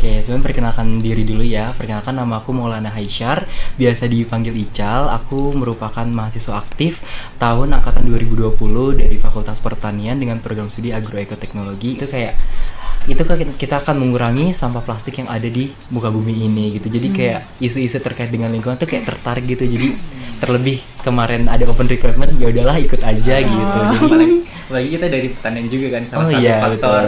Oke, sebelum perkenalkan diri dulu ya. Perkenalkan, nama aku Maulana Haisyar, biasa dipanggil Ical. Aku merupakan mahasiswa aktif tahun angkatan 2020 dari Fakultas Pertanian dengan program studi Agroekoteknologi. Itu kita akan mengurangi sampah plastik yang ada di muka bumi ini gitu. Jadi kayak isu-isu terkait dengan lingkungan tuh kayak tertarik gitu. Jadi terlebih kemarin ada open recruitment, ya udahlah ikut aja gitu. Jadi apalagi kita dari pertanian juga kan, salah Oh satu iya, faktor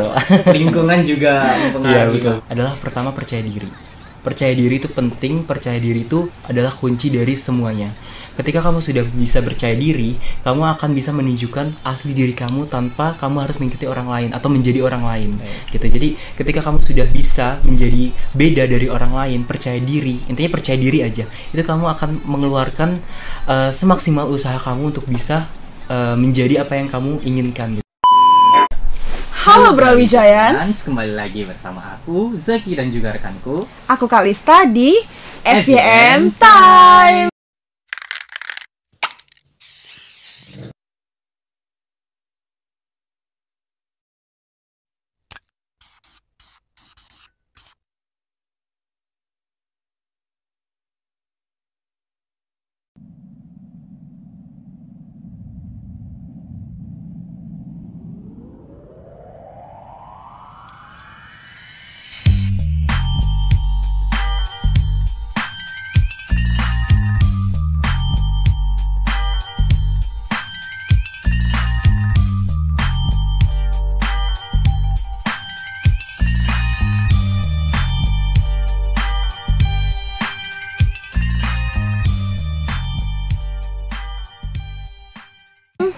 lingkungan juga iya mempengaruhi. betul. Adalah pertama, percaya diri. Percaya diri itu penting, percaya diri itu adalah kunci dari semuanya. Ketika kamu sudah bisa percaya diri, kamu akan bisa menunjukkan asli diri kamu tanpa kamu harus mengikuti orang lain atau menjadi orang lain. Gitu. Jadi ketika kamu sudah bisa menjadi beda dari orang lain, percaya diri, intinya percaya diri aja. Itu kamu akan mengeluarkan semaksimal usaha kamu untuk bisa menjadi apa yang kamu inginkan gitu. Halo Brawijayans, kembali lagi bersama aku Zaki dan juga rekanku. aku Kalista di FYM Time.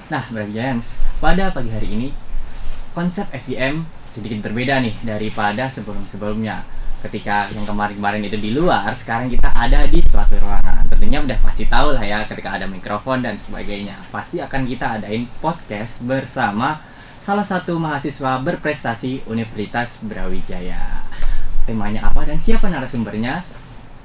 Nah, Brawijayans, pada pagi hari ini konsep FYM sedikit berbeda nih daripada sebelum-sebelumnya. Ketika yang kemarin-kemarin itu di luar, sekarang kita ada di suatu ruangan. Tentunya udah pasti tahu lah ya, ketika ada mikrofon dan sebagainya, pasti akan kita adain podcast bersama salah satu mahasiswa berprestasi Universitas Brawijaya. Temanya apa dan siapa narasumbernya?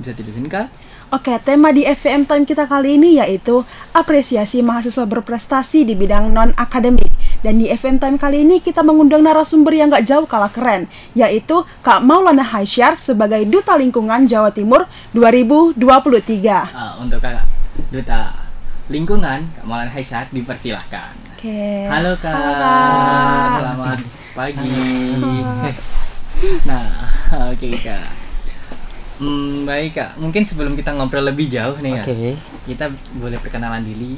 Bisa dijelasin, Kak? Oke, tema di FYM Time kita kali ini yaitu apresiasi mahasiswa berprestasi di bidang non-akademik. Dan di FYM Time kali ini kita mengundang narasumber yang gak jauh kalah keren, yaitu Kak Maulana Haisyar sebagai Duta Lingkungan Jawa Timur 2023. Untuk Kak Duta Lingkungan, Kak Maulana Haisyar, dipersilahkan. Oke. Halo Kak. Halo, Kak. Selamat pagi. Nah, oke Kak. Baik Kak, mungkin sebelum kita ngobrol lebih jauh nih ya, kita boleh perkenalan diri,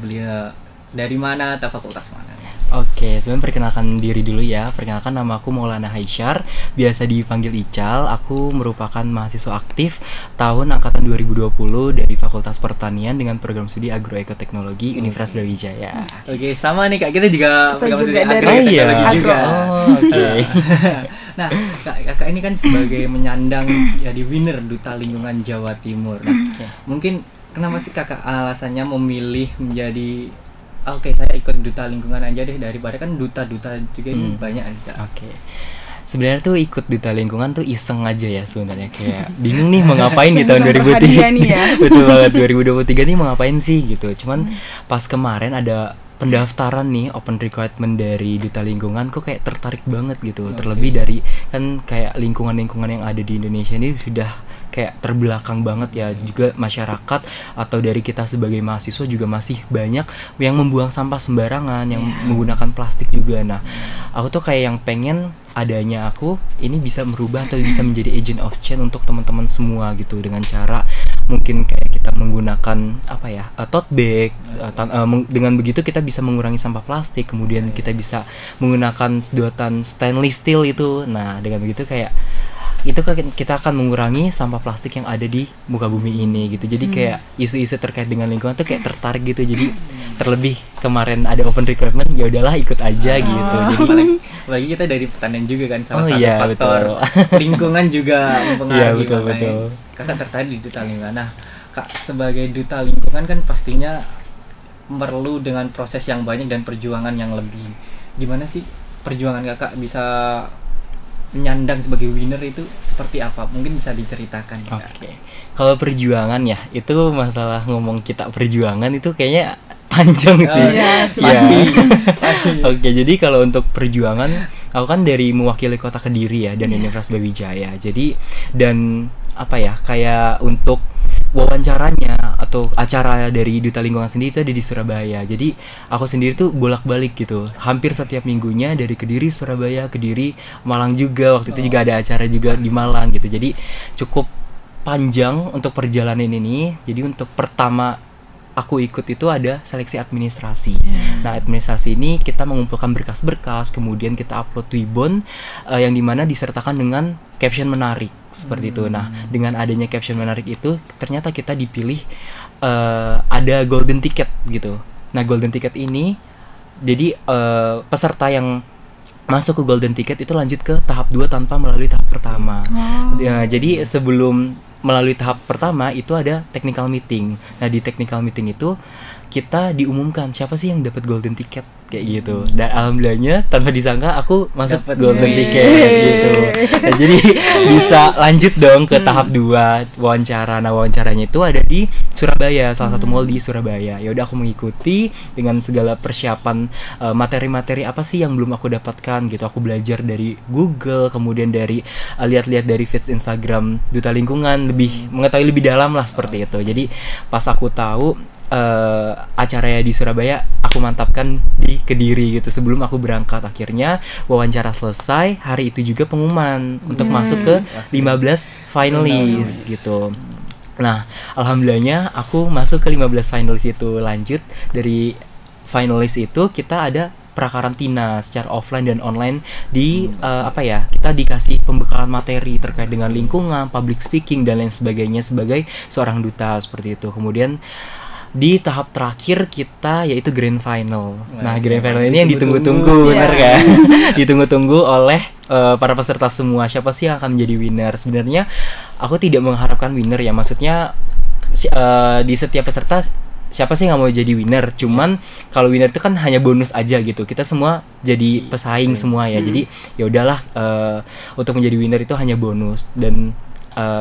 beliau dari mana atau fakultas mana? Oke, sebelum perkenalkan diri dulu ya. Perkenalkan, nama aku Maulana Haisyar, biasa dipanggil Ical. Aku merupakan mahasiswa aktif tahun angkatan 2020 dari Fakultas Pertanian dengan program studi Agroekoteknologi Universitas Brawijaya. Oke, sama nih Kak, kita juga Kita juga studi dari Agroteknologi juga. Oke. Nah, Kakak ini kan sebagai menyandang jadi winner Duta Lingkungan Jawa Timur. Nah, mungkin kenapa sih Kakak alasannya memilih menjadi oke, saya ikut Duta Lingkungan aja deh, daripada kan duta-duta juga ini banyak Kak. Oke. Sebenarnya tuh ikut Duta Lingkungan tuh iseng aja ya sebenarnya, kayak bingung nih mau ngapain di tahun 2023 nih ya. Betul banget, 2023 nih mau ngapain sih gitu. Cuman pas kemarin ada pendaftaran nih open recruitment dari Duta Lingkungan, kok kayak tertarik banget gitu. Terlebih dari kan kayak lingkungan-lingkungan yang ada di Indonesia ini sudah kayak terbelakang banget ya, juga masyarakat atau dari kita sebagai mahasiswa juga masih banyak yang membuang sampah sembarangan, yang menggunakan plastik juga. Nah, aku tuh kayak yang pengen adanya aku ini bisa merubah atau bisa menjadi agent of change untuk teman-teman semua gitu, dengan cara mungkin kayak kita menggunakan apa ya, tote bag, dengan begitu kita bisa mengurangi sampah plastik, kemudian kita bisa menggunakan sedotan stainless steel itu. Nah, dengan begitu kayak itu kita akan mengurangi sampah plastik yang ada di muka bumi ini gitu. Jadi kayak isu-isu terkait dengan lingkungan tuh kayak tertarik gitu. Jadi terlebih kemarin ada open recruitment, ya udahlah ikut aja gitu. Jadi apalagi kita dari pertanian juga kan, salah Oh satu iya, faktor lingkungan juga mempengaruhi. Iya, betul, makanya betul. Kakak tertarik di Duta Lingkungan. Nah, Kak sebagai Duta Lingkungan kan pastinya perlu dengan proses yang banyak dan perjuangan yang lebih. Gimana sih perjuangan Kakak bisa menyandang sebagai winner itu seperti apa? Mungkin bisa diceritakan. Oke. Kalau perjuangan ya, itu masalah ngomong kita perjuangan itu kayaknya panjang sih. Iya, pasti. Oke, jadi kalau untuk perjuangan aku kan dari mewakili kota Kediri ya dan Universitas Brawijaya. Jadi dan apa ya, kayak untuk wawancaranya atau acara dari Duta Lingkungan sendiri itu ada di Surabaya. Jadi aku sendiri tuh bolak-balik gitu, hampir setiap minggunya dari Kediri, Surabaya, Kediri, Malang juga. Waktu itu juga ada acara juga di Malang gitu. Jadi cukup panjang untuk perjalanan ini. Jadi untuk pertama aku ikut itu ada seleksi administrasi. Nah, administrasi ini kita mengumpulkan berkas-berkas, kemudian kita upload Wibon yang dimana disertakan dengan caption menarik seperti itu. Nah, dengan adanya caption menarik itu ternyata kita dipilih ada golden ticket gitu. Nah, golden ticket ini jadi peserta yang masuk ke golden ticket itu lanjut ke tahap 2 tanpa melalui tahap pertama. Ya, jadi sebelum melalui tahap pertama itu ada technical meeting. Nah, di technical meeting itu kita diumumkan siapa sih yang dapat golden ticket kayak gitu. Dan alhamdulillahnya tanpa disangka aku masuk Dapet. golden ticket gitu. Nah, jadi bisa lanjut dong ke tahap 2 wawancara. Nah, wawancaranya itu ada di Surabaya, salah satu mall di Surabaya. Ya udah aku mengikuti dengan segala persiapan materi-materi apa sih yang belum aku dapatkan gitu. Aku belajar dari Google, kemudian dari lihat-lihat dari feeds Instagram Duta Lingkungan, lebih mengetahui lebih dalam lah seperti itu. Jadi pas aku tahu acaranya di Surabaya, aku mantapkan di Kediri gitu sebelum aku berangkat. Akhirnya wawancara selesai, hari itu juga pengumuman untuk masuk ke 15 finalis gitu. Nah, alhamdulillahnya aku masuk ke 15 finalis itu. Lanjut dari finalis itu kita ada prakarantina secara offline dan online di kita dikasih pembekalan materi terkait dengan lingkungan, public speaking dan lain sebagainya sebagai seorang duta seperti itu. Kemudian di tahap terakhir kita yaitu grand final. Nah, grand final ini yang ditunggu-tunggu, bener kan? Ditunggu-tunggu oleh para peserta semua. Siapa sih yang akan menjadi winner? Sebenarnya aku tidak mengharapkan winner ya. Maksudnya di setiap peserta siapa sih nggak mau jadi winner? Cuman kalau winner itu kan hanya bonus aja gitu. Kita semua jadi pesaing semua ya. Jadi ya udahlah, untuk menjadi winner itu hanya bonus dan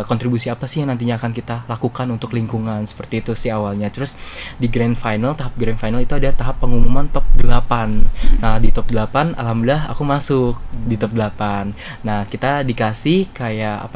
kontribusi apa sih yang nantinya akan kita lakukan untuk lingkungan, seperti itu sih awalnya. Terus di grand final, tahap grand final itu ada tahap pengumuman top 8. Nah, di top 8 alhamdulillah aku masuk di top 8. Nah, kita dikasih kayak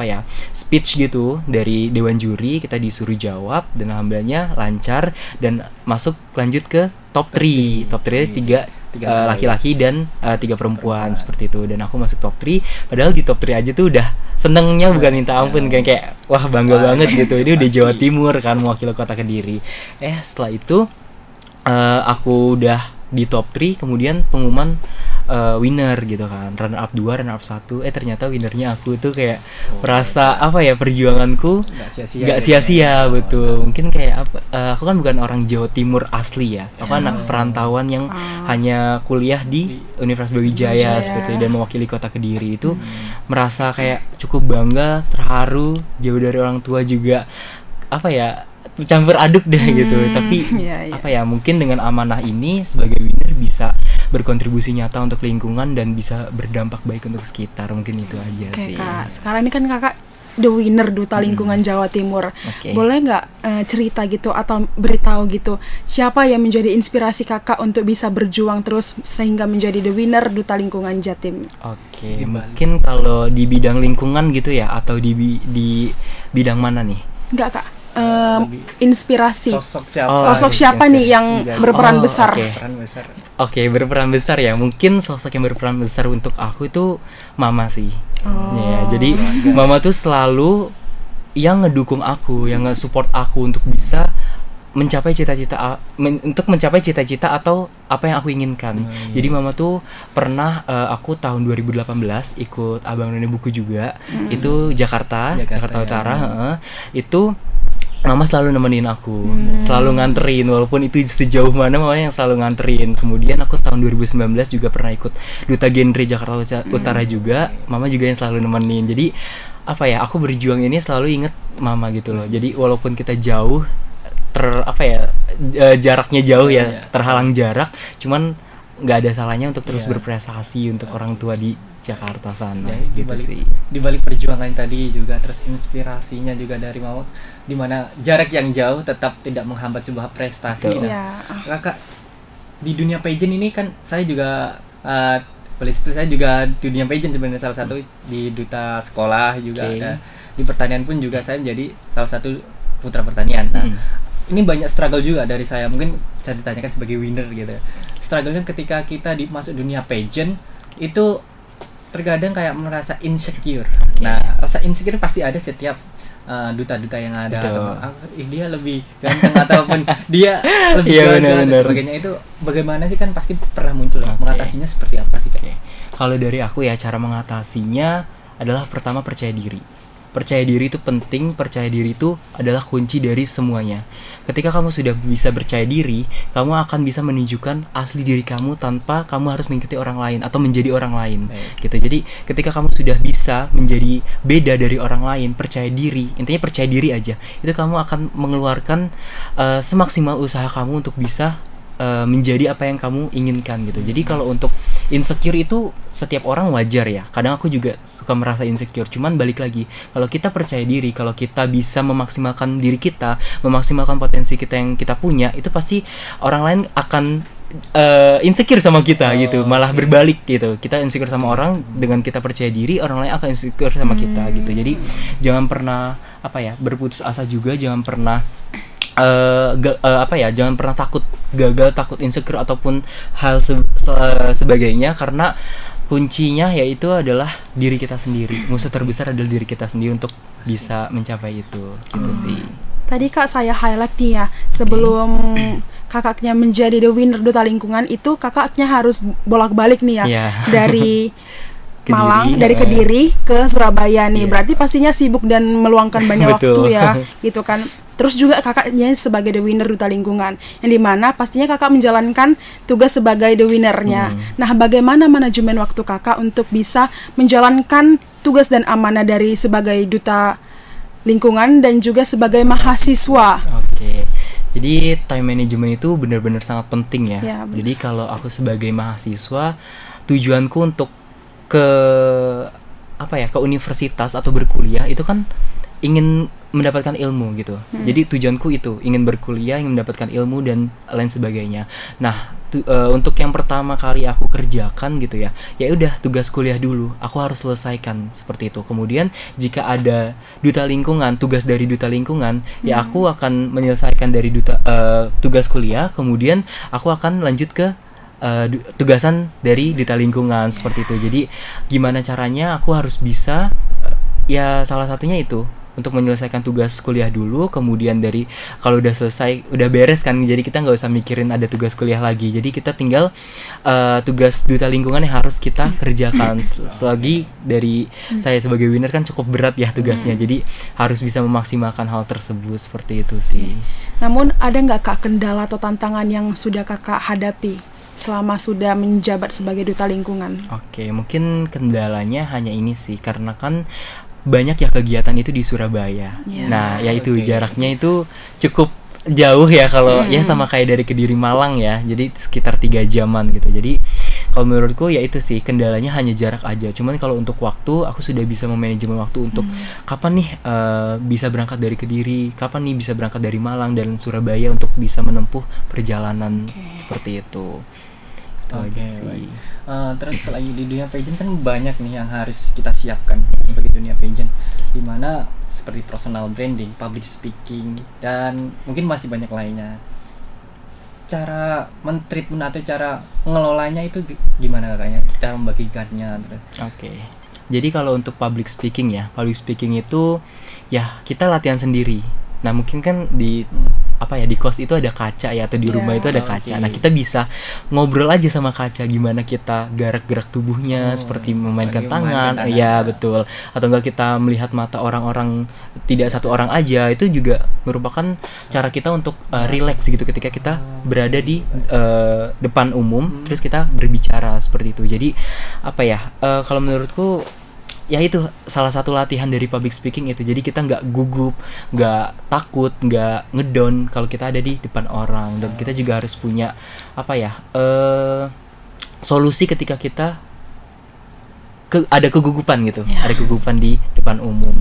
speech gitu dari dewan juri, kita disuruh jawab dan alhamdulillahnya lancar dan masuk lanjut ke top 3. Top 3 tiga laki-laki dan 3 perempuan seperti itu, dan aku masuk top 3. Padahal di top 3 aja tuh udah senengnya bukan minta ampun, kayak wah bangga banget gitu. Ini udah Jawa Timur kan, mewakili kota Kediri. Setelah itu aku udah di top 3, kemudian pengumuman winner gitu kan, runner up 2, runner up 1. Ternyata winnernya aku tuh kayak merasa perjuanganku gak sia-sia betul. Mungkin kayak aku kan bukan orang Jawa Timur asli ya. Aku anak perantauan yang hanya kuliah di Universitas Brawijaya seperti itu, dan mewakili kota Kediri itu merasa kayak cukup bangga, terharu, jauh dari orang tua juga campur aduk deh gitu. Tapi mungkin dengan amanah ini sebagai winner bisa berkontribusi nyata untuk lingkungan dan bisa berdampak baik untuk sekitar. Mungkin itu aja sih. Kak, sekarang ini kan kakak the winner Duta Lingkungan Jawa Timur. Boleh nggak cerita gitu atau beritahu gitu siapa yang menjadi inspirasi kakak untuk bisa berjuang terus sehingga menjadi the winner Duta Lingkungan Jatim? Mungkin kalau di bidang lingkungan gitu ya, atau di bidang mana nih? Enggak kak, inspirasi Sosok siapa nih yang berperan besar? Berperan besar ya. Mungkin sosok yang berperan besar untuk aku itu mama sih. Ya, jadi mama tuh selalu yang ngedukung aku, yang nge-support aku untuk bisa mencapai cita-cita atau apa yang aku inginkan. Jadi mama tuh pernah aku tahun 2018 ikut Abang None Buku juga. Itu Jakarta Utara. Itu mama selalu nemenin aku, selalu nganterin, walaupun itu sejauh mana mama yang selalu nganterin. Kemudian aku tahun 2019 juga pernah ikut Duta Genre Jakarta Utara juga, mama juga yang selalu nemenin. Jadi aku berjuang ini selalu inget mama gitu loh. Jadi walaupun kita jauh, jaraknya jauh ya, terhalang jarak, cuman nggak ada salahnya untuk terus berprestasi untuk orang tua di Jakarta sana gitu sih. Di balik perjuangan tadi juga, terus inspirasinya juga dari mama, dimana jarak yang jauh tetap tidak menghambat sebuah prestasi. Kakak di dunia pageant ini kan saya juga Plus saya juga dunia pageant sebenarnya, salah satu di duta sekolah juga ada. Di pertanian pun juga saya menjadi salah satu putra pertanian. Nah, ini banyak struggle juga dari saya. Mungkin saya ditanyakan sebagai winner gitu. Struggle-nya ketika kita masuk dunia pageant itu terkadang kayak merasa insecure. Nah, rasa insecure pasti ada setiap duta-duta yang ada. Atau, dia lebih ganteng ataupun dia lebih gagah dan sebagainya. Itu bagaimana sih, kan pasti pernah muncul. Mengatasinya seperti apa sih, Kak? Kalau dari aku ya, cara mengatasinya adalah pertama percaya diri. Percaya diri itu penting, percaya diri itu adalah kunci dari semuanya. Ketika kamu sudah bisa percaya diri, kamu akan bisa menunjukkan asli diri kamu tanpa kamu harus mengikuti orang lain atau menjadi orang lain. Gitu. Jadi ketika kamu sudah bisa menjadi beda dari orang lain, percaya diri, intinya percaya diri aja. Itu kamu akan mengeluarkan semaksimal usaha kamu untuk bisa menjadi apa yang kamu inginkan gitu. Jadi kalau untuk insecure itu setiap orang wajar ya. Kadang aku juga suka merasa insecure. Cuman balik lagi, kalau kita percaya diri, kalau kita bisa memaksimalkan diri kita, memaksimalkan potensi kita yang kita punya, itu pasti orang lain akan insecure sama kita gitu. Malah berbalik gitu. Kita insecure sama orang, dengan kita percaya diri, orang lain akan insecure sama kita gitu. Jadi jangan pernah berputus asa juga, jangan pernah jangan pernah takut gagal, takut insecure ataupun hal sebagainya, karena kuncinya yaitu adalah diri kita sendiri. Musuh terbesar adalah diri kita sendiri untuk bisa mencapai itu gitu sih. Tadi Kak saya highlight nih ya, sebelum kakaknya menjadi the winner duta lingkungan itu kakaknya harus bolak-balik nih ya, dari Malang, dari Kediri ke Surabaya nih. Berarti pastinya sibuk dan meluangkan banyak waktu ya gitu kan. Terus juga kakaknya sebagai the winner duta lingkungan, yang dimana pastinya kakak menjalankan tugas sebagai the winnernya. Nah, bagaimana manajemen waktu kakak untuk bisa menjalankan tugas dan amanah dari sebagai duta lingkungan dan juga sebagai mahasiswa? Jadi time management itu benar-benar sangat penting ya. Jadi kalau aku sebagai mahasiswa, tujuanku untuk ke universitas atau berkuliah itu kan ingin mendapatkan ilmu gitu. Jadi tujuanku itu ingin berkuliah, ingin mendapatkan ilmu dan lain sebagainya. Nah, untuk yang pertama kali aku kerjakan gitu ya udah tugas kuliah dulu, aku harus selesaikan seperti itu. Kemudian jika ada duta lingkungan, tugas dari duta lingkungan, ya aku akan menyelesaikan dari tugas kuliah, kemudian aku akan lanjut ke tugasan dari duta lingkungan seperti itu. Jadi gimana caranya aku harus bisa salah satunya itu untuk menyelesaikan tugas kuliah dulu, kemudian dari kalau udah selesai, udah beres kan, jadi kita nggak usah mikirin ada tugas kuliah lagi. Jadi kita tinggal tugas duta lingkungan yang harus kita kerjakan. Selagi dari saya sebagai winner kan cukup berat ya tugasnya, jadi harus bisa memaksimalkan hal tersebut seperti itu sih. Namun ada nggak Kak kendala atau tantangan yang sudah kakak hadapi selama sudah menjabat sebagai duta lingkungan? Mungkin kendalanya hanya ini sih, karena kan banyak ya kegiatan itu di Surabaya. Nah, yaitu jaraknya itu cukup jauh ya, kalau sama kayak dari Kediri Malang ya. Jadi sekitar 3 jaman gitu. Jadi kalau menurutku ya itu sih kendalanya, hanya jarak aja. Cuman kalau untuk waktu, aku sudah bisa memanajemen waktu untuk kapan nih bisa berangkat dari Kediri, kapan nih bisa berangkat dari Malang dan Surabaya untuk bisa menempuh perjalanan seperti itu. Sih. Terus lagi di dunia pageant kan banyak nih yang harus kita siapkan sebagai dunia pageant, dimana seperti personal branding, public speaking, dan mungkin masih banyak lainnya. Cara men-treatment atau cara mengelolanya itu gimana kakaknya? Cara membagikannya terus. Jadi kalau untuk public speaking itu ya kita latihan sendiri. Nah, mungkin kan di kos itu ada kaca ya, atau di rumah itu ada kaca. Nah, kita bisa ngobrol aja sama kaca, gimana kita gerak-gerak tubuhnya, seperti memainkan tangan, betul. Atau enggak kita melihat mata orang-orang, tidak satu orang aja, itu juga merupakan cara kita untuk relax gitu ketika kita berada di depan umum, terus kita berbicara seperti itu. Jadi kalau menurutku ya itu salah satu latihan dari public speaking itu. Jadi kita nggak gugup, nggak takut, nggak ngedown kalau kita ada di depan orang. Dan kita juga harus punya solusi ketika kita ada kegugupan gitu, Ya. ada kegugupan di depan umum.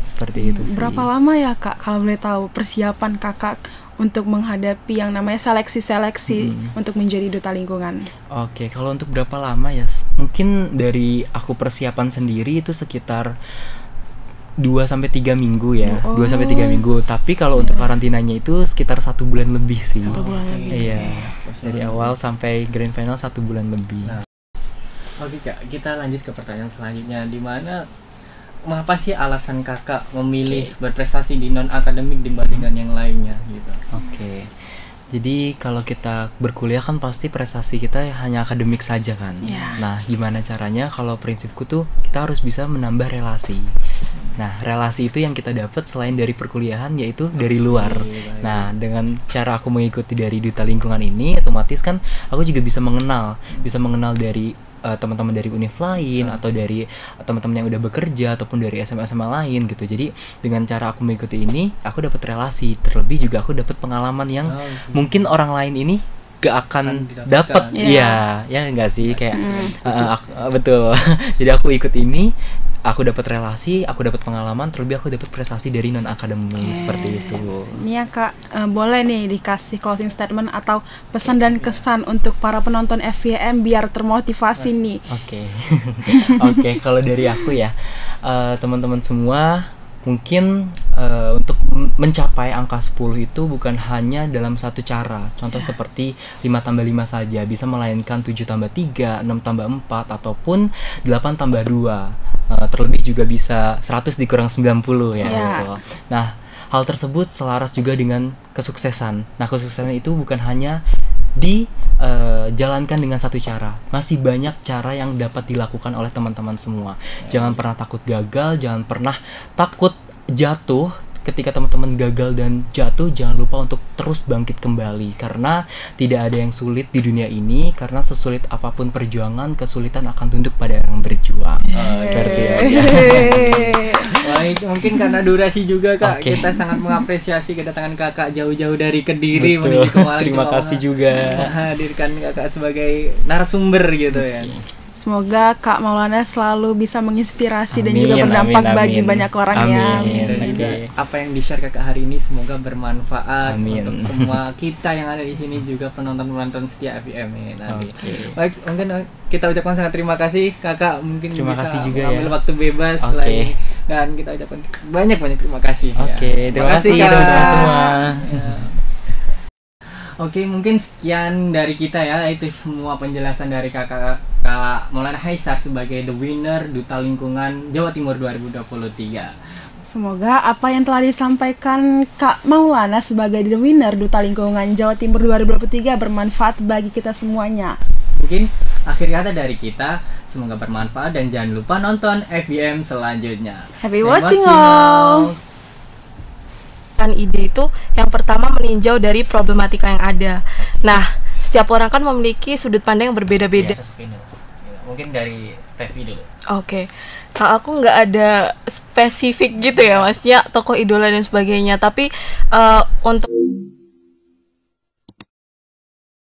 Seperti itu sih. Berapa lama ya Kak kalau boleh tahu persiapan Kakak untuk menghadapi yang namanya seleksi-seleksi untuk menjadi duta lingkungan? Oke, kalau untuk berapa lama ya? Mungkin dari aku persiapan sendiri itu sekitar 2-3 minggu ya. Oh. 2-3 minggu. Tapi kalau untuk karantinanya itu sekitar 1 bulan lebih sih. 1 bulan lebih. Iya. Dari awal sampai grand final 1 bulan lebih. Nah. Oke Kak, kita lanjut ke pertanyaan selanjutnya, di mana mengapa sih alasan Kakak memilih berprestasi di non akademik dibandingkan yang lainnya gitu? Oke. Jadi kalau kita berkuliah kan pasti prestasi kita hanya akademik saja kan. Iya. Nah, gimana caranya? Kalau prinsipku tuh kita harus bisa menambah relasi. Nah, relasi itu yang kita dapat selain dari perkuliahan, yaitu dari luar. Baik. Nah, dengan cara aku mengikuti dari duta lingkungan ini, otomatis kan aku juga bisa mengenal dari teman-teman dari univ lain atau dari teman-teman yang udah bekerja ataupun dari SMA lain gitu. Jadi dengan cara aku mengikuti ini, aku dapat relasi, terlebih juga aku dapat pengalaman yang mungkin orang lain ini gak akan didapatkan. dapat. Iya. Iya, ya enggak sih kayak betul. Jadi aku ikut ini, aku dapat relasi, aku dapat pengalaman, terlebih aku dapat prestasi dari non akademik seperti itu. Ini ya Kak, boleh nih dikasih closing statement atau pesan dan kesan untuk para penonton FYM biar termotivasi nih. Oke. Oke, kalau dari aku ya, teman-teman semua mungkin untuk mencapai angka 10 itu bukan hanya dalam satu cara. Contoh seperti 5+5 saja, bisa melainkan 7+3, 6+4 ataupun 8+2. Terlebih juga bisa 100 dikurang 90 ya. Ya. Gitu. Nah, hal tersebut selaras juga dengan kesuksesan. Nah, kesuksesan itu bukan hanya dijalankan dengan satu cara. Masih banyak cara yang dapat dilakukan oleh teman-teman semua. Jangan pernah takut gagal, jangan pernah takut jatuh. Ketika teman-teman gagal dan jatuh, jangan lupa untuk terus bangkit kembali, karena tidak ada yang sulit di dunia ini. Karena sesulit apapun perjuangan, kesulitan akan tunduk pada yang berjuang. Seperti itu. Baik, mungkin karena durasi juga Kak, Oke. kita sangat mengapresiasi kedatangan Kakak jauh-jauh dari Kediri Betul. menuju ke Malang. Terima cuma kasih juga. menghadirkan Kakak sebagai narasumber gitu ya. Semoga Kak Maulana selalu bisa menginspirasi dan Amin, juga berdampak amin, bagi amin. banyak orang ya. Amin. Dan Oke. juga apa yang di-share Kakak hari ini semoga bermanfaat Amin. untuk semua kita yang ada di sini, juga penonton-penonton setia FIM ini nanti. Oke. Baik, mungkin kita ucapkan sangat terima kasih Kakak, mungkin Terima bisa kasih juga mengambil ya. waktu bebas Oke. lagi, dan kita ucapkan banyak-banyak terima kasih. Oke, ya. terima kasih Kak. teman-teman semua. Ya. Oke, mungkin sekian dari kita ya, itu semua penjelasan dari Kak Maulana Haisar sebagai the winner Duta Lingkungan Jawa Timur 2023. Semoga apa yang telah disampaikan Kak Maulana sebagai the winner Duta Lingkungan Jawa Timur 2023 bermanfaat bagi kita semuanya. Mungkin akhir kata dari kita, semoga bermanfaat dan jangan lupa nonton FBM selanjutnya. Happy watching all. Kan ide itu yang pertama meninjau dari problematika yang ada. Nah, setiap orang kan memiliki sudut pandang yang berbeda-beda. Mungkin dari Steffi dulu. Oke. Kalau aku nggak ada spesifik gitu ya, maksudnya tokoh idola dan sebagainya. Tapi untuk